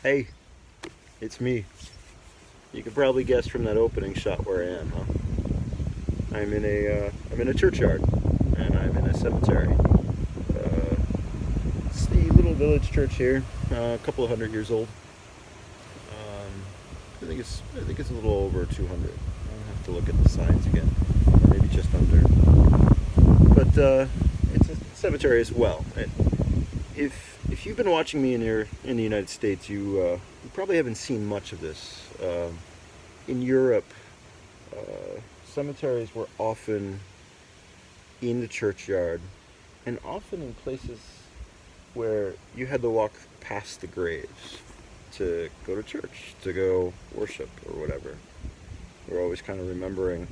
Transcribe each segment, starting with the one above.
Hey, it's me. You could probably guess from that opening shot where I am, huh? I'm in a churchyard, and I'm in a cemetery. It's the little village church here, a couple of 100 years old. Um, I think it's a little over 200. I'll have to look at the signs again, or maybe just under. But it's a cemetery as well. And if you've been watching me in the United States, you probably haven't seen much of this. In Europe, cemeteries were often in the churchyard, and often in places where you had to walk past the graves to go to church, to go worship or whatever. We're always kind of remembering,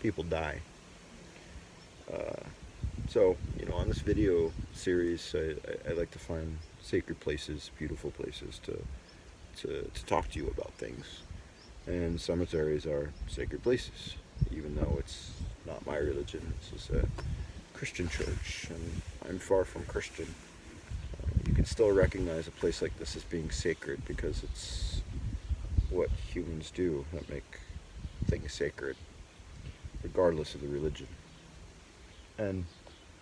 people die. Uh, so, on this video series, I like to find sacred places, beautiful places to talk to you about things. And cemeteries are sacred places, even though it's not my religion. This is a Christian church, and I'm far from Christian. You can still recognize a place like this as being sacred because it's what humans do that make things sacred, regardless of the religion. And,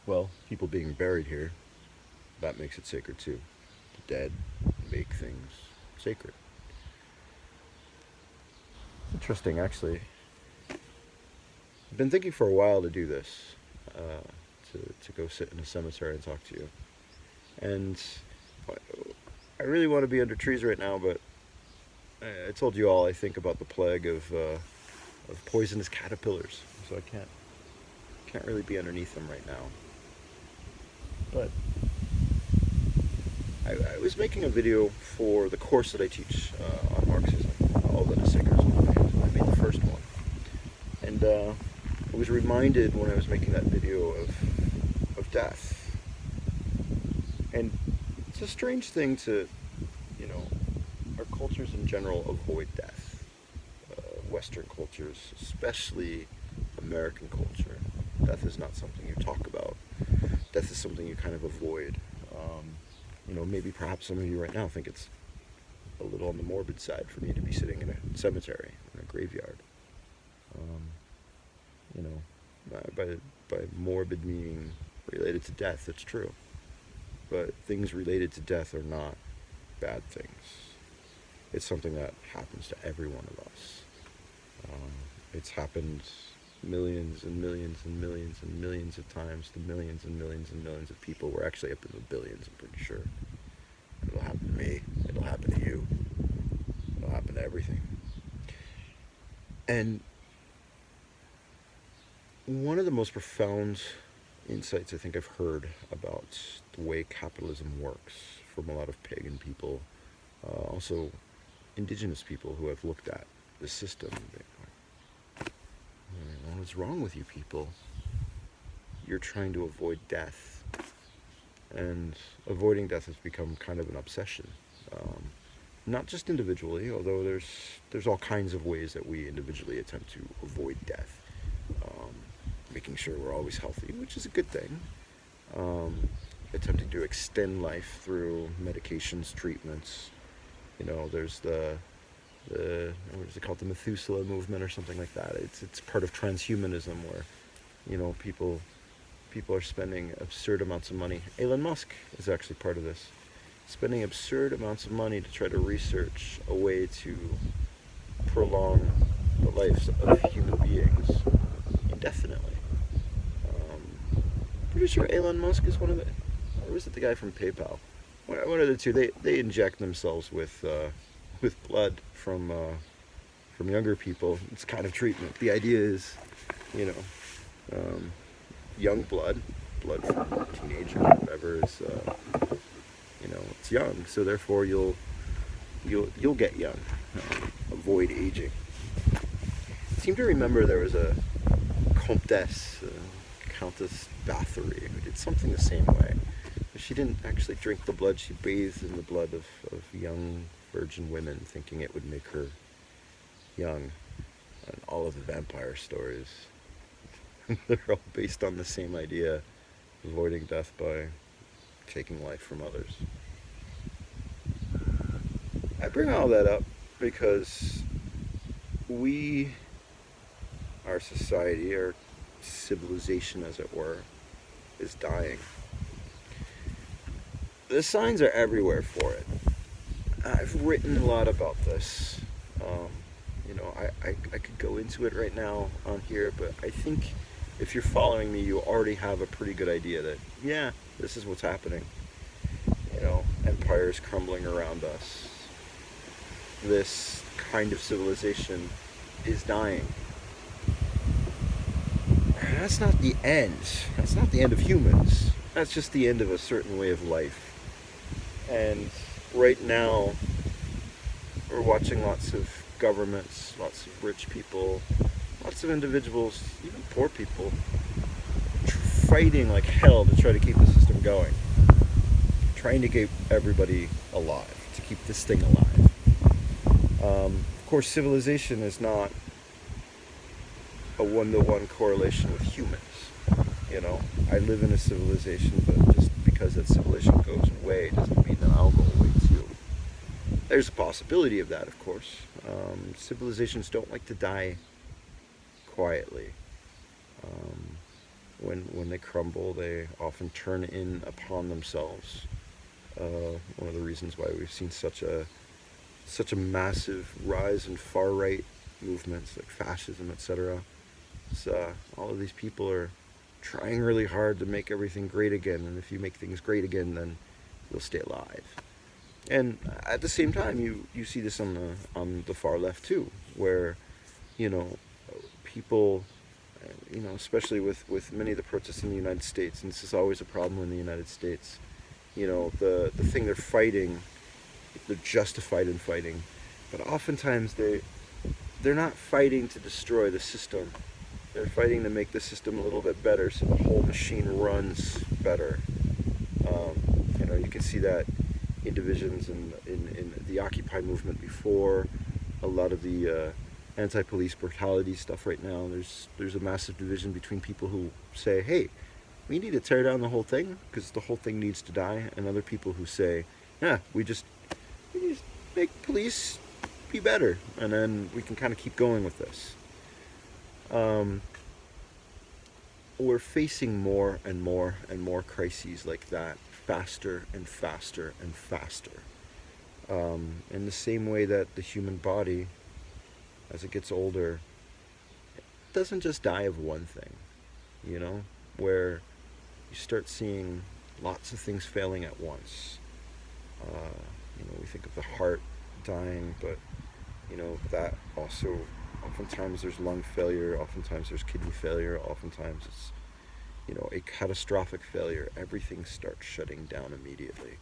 well, people being buried here, that makes it sacred too. The dead make things sacred. Interesting, actually. I've been thinking for a while to do this, to go sit in a cemetery and talk to you. And I really want to be under trees right now, but I told you all I think about the plague of poisonous caterpillars, so I can't really be underneath them right now. But I was making a video for the course that I teach on Marxism, all that is sacred is not made. I made the first one, and I was reminded when I was making that video of death, and it's a strange thing to, our cultures in general avoid death. Western cultures, especially American culture, death is not something you talk about. Death is something you kind of avoid. Maybe perhaps some of you right now think it's a little on the morbid side for me to be sitting in a cemetery, in a graveyard. You know, by morbid meaning related to death, it's true. But things related to death are not bad things. It's something that happens to every one of us. It's happened millions and millions and millions and millions of times to millions and millions and millions of people. We're actually up in the billions, I'm pretty sure. It'll happen to me. It'll happen to you. It'll happen to everything. And one of the most profound insights I think I've heard about the way capitalism works from a lot of pagan people, also indigenous people who have looked at the system. What's wrong with you people? You're trying to avoid death. And avoiding death has become kind of an obsession. Not just individually, although there's all kinds of ways that we individually attempt to avoid death. Making sure we're always healthy, which is a good thing. Attempting to extend life through medications, treatments. There's the what is it called, the Methuselah movement or something like that. It's part of transhumanism where, people are spending absurd amounts of money. Elon Musk is actually part of this, spending absurd amounts of money to try to research a way to prolong the lives of human beings indefinitely. Pretty sure Elon Musk is one of the, or was it the guy from PayPal? One of the two. They inject themselves with blood from younger people. It's kind of treatment. The idea is, young blood from a teenager, whatever is, it's young. So therefore, you'll get young. Avoid aging. I seem to remember there was a Comtesse, Countess Bathory, who did something the same way. She didn't actually drink the blood. She bathed in the blood of young virgin women, thinking it would make her young. And all of the vampire stories, they're all based on the same idea, avoiding death by taking life from others. I bring all that up because we, our society, our civilization, as it were, is dying. The signs are everywhere for it. I've written a lot about this. Um, I could go into it right now on here, but I think if you're following me, you already have a pretty good idea that, yeah, this is what's happening. Empires crumbling around us. This kind of civilization is dying. And that's not the end. That's not the end of humans. That's just the end of a certain way of life. And right now, we're watching lots of governments, lots of rich people, lots of individuals, even poor people, fighting like hell to try to keep the system going. Trying to keep everybody alive, to keep this thing alive. Of course, civilization is not a one-to-one correlation with humans. I live in a civilization, but just because that civilization goes away doesn't mean that I'll go away too. There's a possibility of that, of course. Civilizations don't like to die quietly. When they crumble, they often turn in upon themselves. One of the reasons why we've seen such a massive rise in far right movements like fascism, etc. All of these people are trying really hard to make everything great again, and if you make things great again, then you'll stay alive. And at the same time, you see this on the far left too, where you know people, especially with many of the protests in the United States, and this is always a problem in the United States. The thing they're fighting, they're justified in fighting, but oftentimes they're not fighting to destroy the system. They're fighting to make the system a little bit better so the whole machine runs better. You can see that in divisions in the Occupy movement before, a lot of the anti-police brutality stuff right now. There's a massive division between people who say, hey, we need to tear down the whole thing because the whole thing needs to die, and other people who say, yeah, we just make police be better, and then we can kind of keep going with this. We're facing more and more and more crises like that, faster and faster and faster. In the same way that the human body, as it gets older, doesn't just die of one thing, where you start seeing lots of things failing at once. We think of the heart dying, but that also, oftentimes there's lung failure, oftentimes there's kidney failure, oftentimes it's a catastrophic failure. Everything starts shutting down immediately.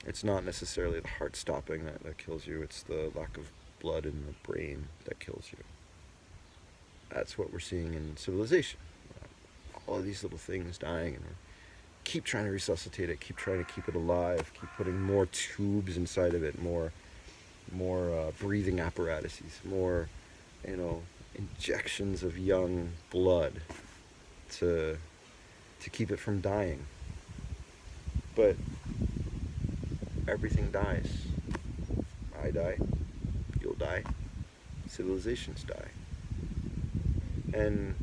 It's not necessarily the heart stopping that kills you, it's the lack of blood in the brain that kills you. That's what we're seeing in civilization. All of these little things dying, and keep trying to resuscitate it, keep trying to keep it alive, keep putting more tubes inside of it, more breathing apparatuses, more injections of young blood to keep it from dying. But everything dies. I die, you'll die, civilizations die. And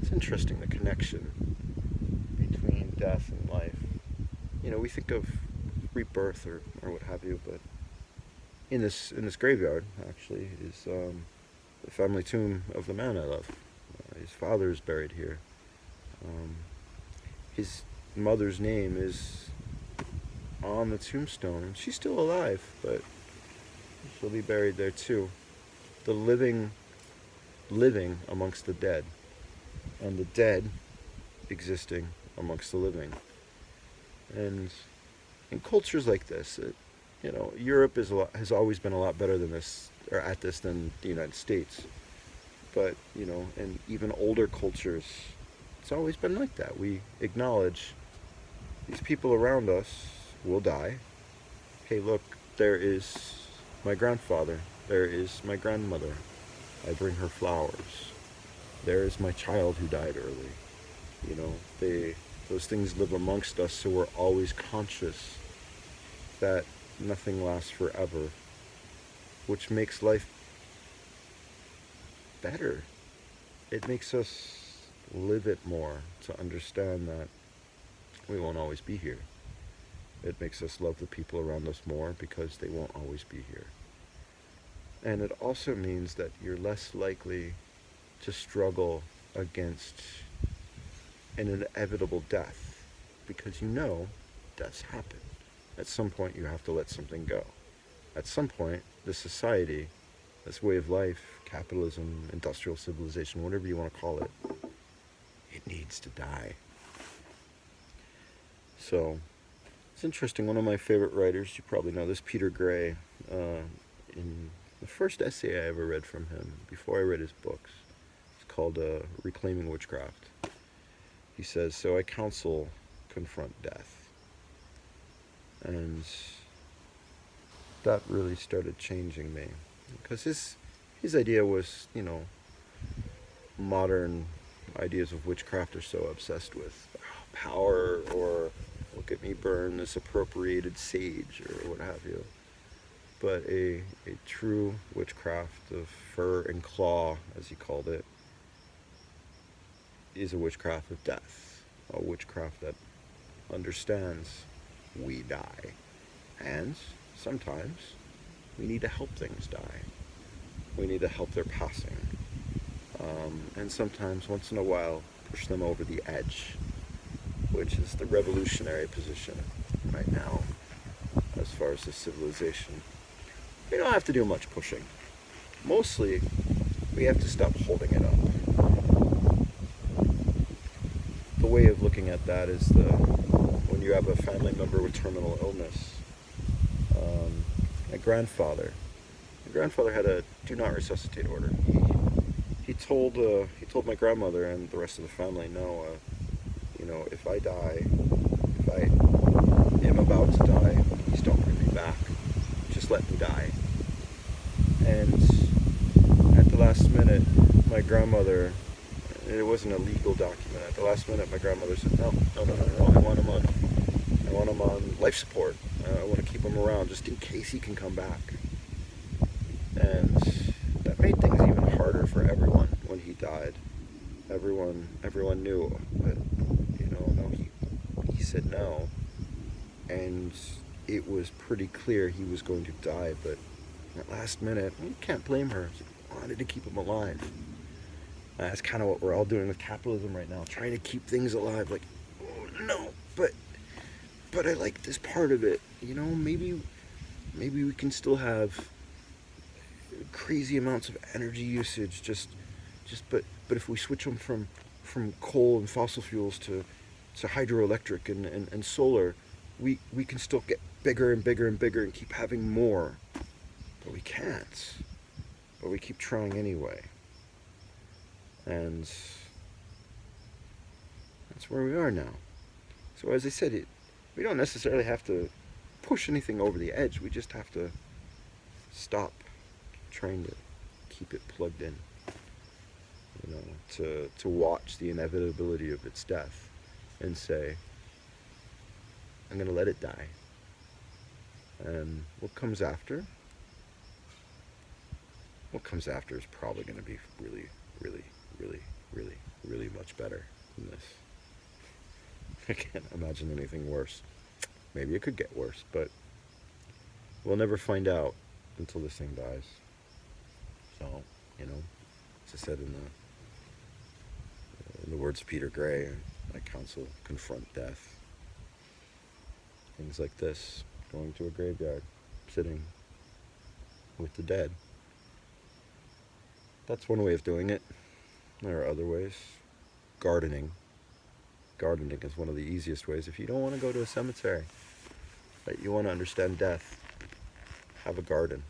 it's interesting, the connection between death and life. We think of rebirth or what have you, but in this graveyard actually is the family tomb of the man I love. His father is buried here. His mother's name is on the tombstone, and she's still alive, but she'll be buried there too. The living amongst the dead, and the dead existing amongst the living. And in cultures like this, Europe has always been a lot better than this, or at this, than the United States. But and even older cultures, it's always been like that. We acknowledge these people around us will die. Hey, look, there is my grandfather. There is my grandmother. I bring her flowers. There is my child who died early. Those things live amongst us, so we're always conscious that nothing lasts forever, which makes life better. It makes us live it more, to understand that we won't always be here. It makes us love the people around us more because they won't always be here. And it also means that you're less likely to struggle against an inevitable death, because you know deaths happen. At some point you have to let something go. At some point, this society, this way of life, capitalism, industrial civilization, whatever you want to call it, it needs to die. So, it's interesting. One of my favorite writers, you probably know this, Peter Gray, in the first essay I ever read from him, before I read his books, it's called Reclaiming Witchcraft. He says, "So I counsel, confront death." And that really started changing me. Because his idea was, modern ideas of witchcraft are so obsessed with power, or look at me burn this appropriated sage, or what have you. But a true witchcraft of fur and claw, as he called it, is a witchcraft of death. A witchcraft that understands we die. And sometimes we need to help things die. We need to help their passing. And sometimes, once in a while, push them over the edge, which is the revolutionary position right now as far as the civilization. We don't have to do much pushing. Mostly, we have to stop holding it up. The way of looking at that is when you have a family member with terminal illness. My grandfather had a do not resuscitate order. He told my grandmother and the rest of the family, no, if I die, if I am about to die, please don't bring me back. Just let me die. And at the last minute, my grandmother, it wasn't a legal document. At the last minute, my grandmother said, no, I want him on life support. I want to keep him around just in case he can come back. And that made things even harder for everyone when he died. Everyone knew, but no, he said no, and it was pretty clear he was going to die. But at last minute, you can't blame her. She wanted to keep him alive. That's kind of what we're all doing with capitalism right now, trying to keep things alive. Like, oh, no, but I like this part of it. Maybe we can still have crazy amounts of energy usage. But if we switch them from coal and fossil fuels to hydroelectric and solar, we can still get bigger and bigger and bigger and keep having more. But we can't. But we keep trying anyway. And that's where we are now. So as I said, we don't necessarily have to push anything over the edge. We just have to stop trying to keep it plugged in. To watch the inevitability of its death and say, I'm going to let it die. And what comes after is probably going to be really, really, really, really, really much better than this. I can't imagine anything worse. Maybe it could get worse, but we'll never find out until this thing dies. So, as I said in the words of Peter Gray, I counsel, confront death. Things like this, going to a graveyard, sitting with the dead. That's one way of doing it. There are other ways. Gardening. Gardening is one of the easiest ways. If you don't want to go to a cemetery, but you want to understand death, have a garden.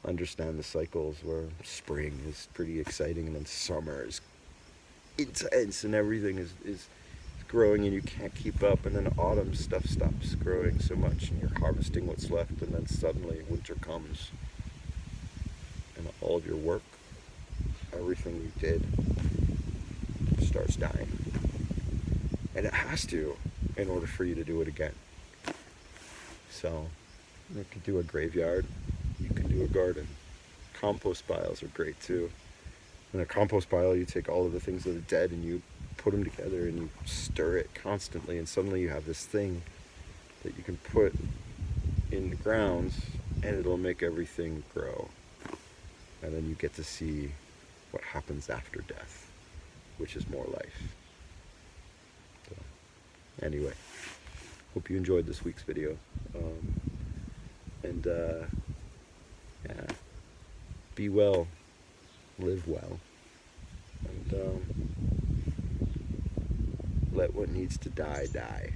Understand the cycles where spring is pretty exciting and then summer is intense and everything is growing and you can't keep up, and then autumn stuff stops growing so much and you're harvesting what's left, and then suddenly winter comes and all of your work, everything you did, starts dying. And it has to, in order for you to do it again. So you can do a graveyard, you can do a garden. Compost piles are great too. In a compost pile, you take all of the things that are dead and you put them together and you stir it constantly, and suddenly you have this thing that you can put in the ground and it'll make everything grow. And then you get to see what happens after death, which is more life. So, anyway, hope you enjoyed this week's video. Yeah, be well, live well, and let what needs to die die.